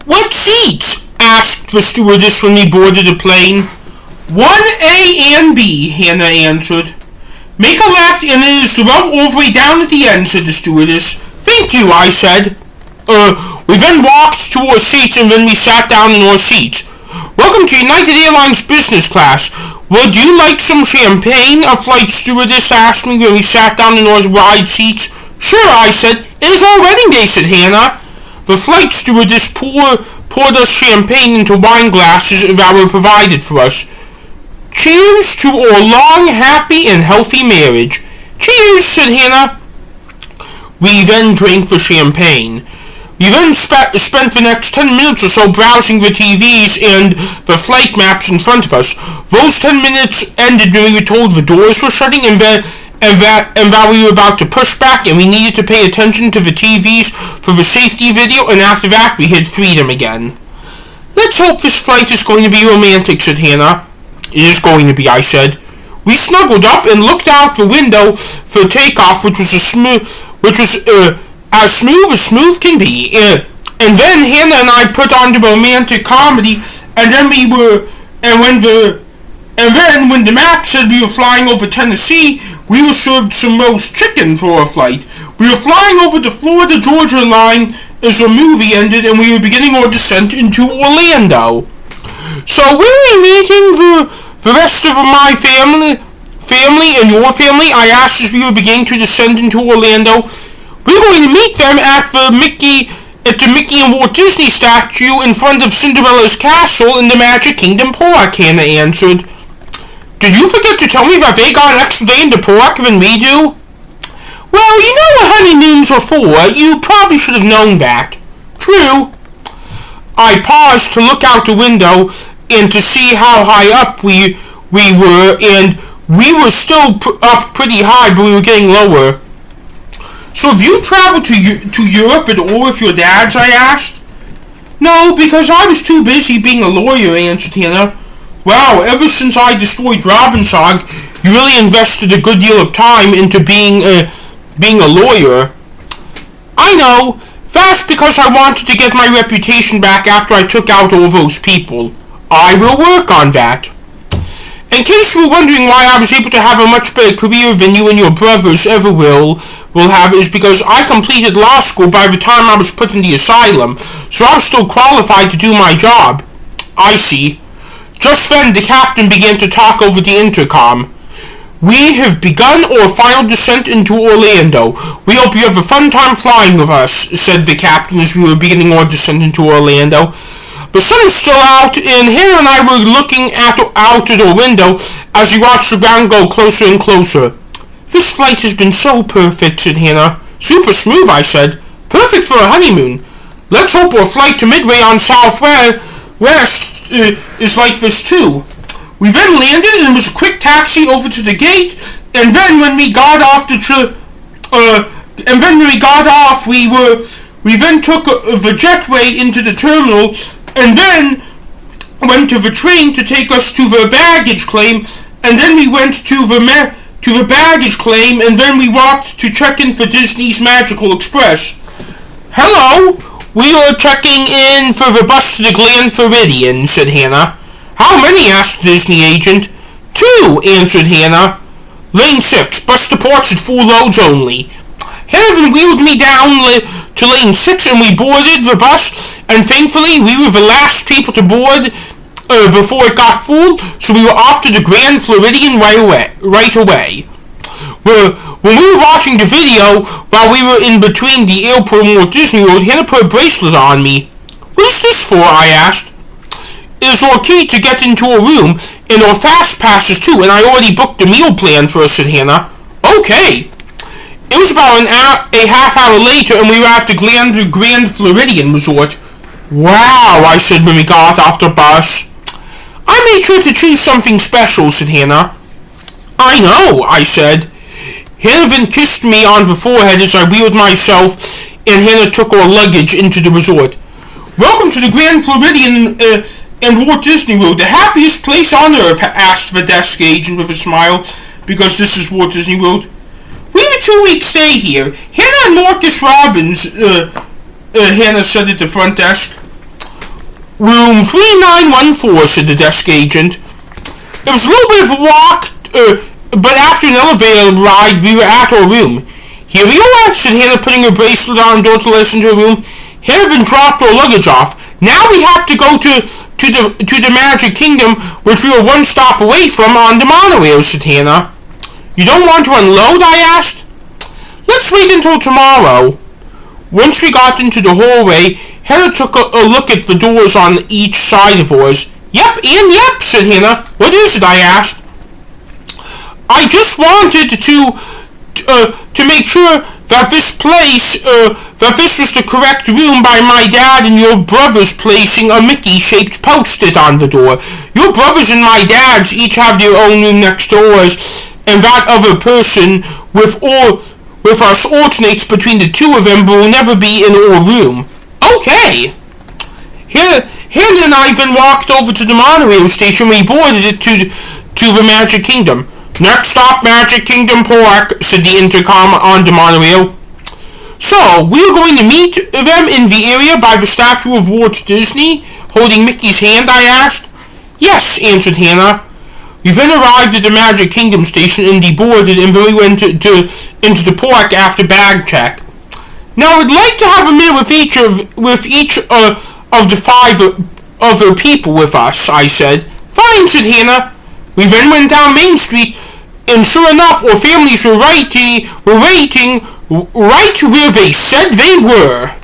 "What seats?" asked the stewardess when we boarded the plane. "1A and B," Hannah answered. "Make a left and it is the row all the way down at the end," said the stewardess. "Thank you," I said. We then walked to our seats and then we sat down in our seats. "Welcome to United Airlines business class. Would you like some champagne?" a flight stewardess asked me when we sat down in our wide seats. "Sure," I said. "It is our wedding day," said Hannah. The flight stewardess poured us champagne into wine glasses that were provided for us. "Cheers to our long, happy, and healthy marriage." "Cheers," said Hannah. We then drank the champagne. We then spent the next 10 minutes or so browsing the TVs and the flight maps in front of us. Those 10 minutes ended when we were told the doors were shutting and that we were about to push back and we needed to pay attention to the TVs for the safety video, and after that we had freedom again. "Let's hope this flight is going to be romantic," said Hannah. "It is going to be," I said. We snuggled up and looked out the window for takeoff, which was as smooth as smooth can be. And then Hannah and I put on the romantic comedy, and then when the map said we were flying over Tennessee, we were served some roast chicken for our flight. We were flying over the Florida-Georgia line as the movie ended, and we were beginning our descent into Orlando. "So when are we meeting the rest of my family and your family?" I asked as we were beginning to descend into Orlando. "We're going to meet them at the Mickey and Walt Disney statue in front of Cinderella's castle in the Magic Kingdom Park," Hannah answered. "Did you forget to tell me that they got an extra day in the park than we do?" "Well, you know what honeymoons are for. You probably should have known that." "True." I paused to look out the window and to see how high up we were, and we were still up pretty high, but we were getting lower. "So have you traveled to Europe at all with your dads?" I asked. "No, because I was too busy being a lawyer," answered Hannah. "Wow, ever since I destroyed Robbinsog, you really invested a good deal of time into being a lawyer." "I know. That's because I wanted to get my reputation back after I took out all those people. I will work on that. In case you were wondering why I was able to have a much better career than you and your brothers ever will have, is because I completed law school by the time I was put in the asylum, so I was still qualified to do my job." "I see." Just then the captain began to talk over the intercom. "We have begun our final descent into Orlando. We hope you have a fun time flying with us," said the captain as we were beginning our descent into Orlando. The sun was still out, and Hannah and I were looking out at our window as we watched the ground go closer and closer. "This flight has been so perfect," said Hannah. "Super smooth," I said. "Perfect for a honeymoon. Let's hope our flight to Midway on Southwest is like this too." We then landed, and it was a quick taxi over to the gate, and then when we got off, we then took the jetway into the terminal, and then went to the train to take us to the baggage claim, and then we went to the baggage claim, and then we walked to check in for Disney's Magical Express. "Hello, we are checking in for the bus to the Grand Floridian," said Hannah. "How many?" asked the Disney agent. "2, answered Hannah. "Lane 6, bus departs at 4 loads only." Hannah then wheeled me down to lane 6, and we boarded the bus, and thankfully we were the last people to board before it got full, so we were off to the Grand Floridian right away. When we were watching the video while we were in between the airport and Walt Disney World, Hannah put a bracelet on me. "What is this for?" I asked. "It is our key to get into a room, and our fast passes too, and I already booked the meal plan for us," said Hannah. "Okay." It was about a half hour later, and we were at the Grand Floridian Resort. "Wow," I said when we got off the bus. "I made sure to choose something special," said Hannah. "I know," I said. Hannah then kissed me on the forehead as I wheeled myself, and Hannah took our luggage into the resort. "Welcome to the Grand Floridian and Walt Disney World, the happiest place on earth," asked the desk agent with a smile, "because this is Walt Disney World." "We have a 2-week stay here. Hannah and Marcus Robbins," Hannah said at the front desk. Room 3914, said the desk agent. It was a little bit of a walk, but after an elevator ride, we were at our room. Here we are, said Hannah, putting her bracelet on door to let us into her room. Haven dropped our luggage off. Now we have to go to the Magic Kingdom, which we were one stop away from on the monorail, said Hannah. You don't want to unload? I asked. Let's wait until tomorrow. Once we got into the hallway, Hannah took a look at the doors on each side of ours. Yep, and yep, said Hannah. What is it? I asked. I just wanted to make sure that this was the correct room by my dad and your brothers placing a Mickey-shaped post-it on the door. Your brothers and my dads each have their own room next to ours, and that other person with us alternates between the two of them, but will never be in our room. Okay. Hannah and I then walked over to the monorail station. We boarded it to the Magic Kingdom. Next stop, Magic Kingdom Park, said the intercom on the monorail. So, we are going to meet them in the area by the statue of Walt Disney, holding Mickey's hand, I asked. Yes, answered Hannah. We then arrived at the Magic Kingdom station and deboarded, and then we went into the park after bag check. Now, I'd like to have a minute with each of the 5 other people with us, I said. Fine, said Hannah. We then went down Main Street, and sure enough, our families were waiting right where they said they were.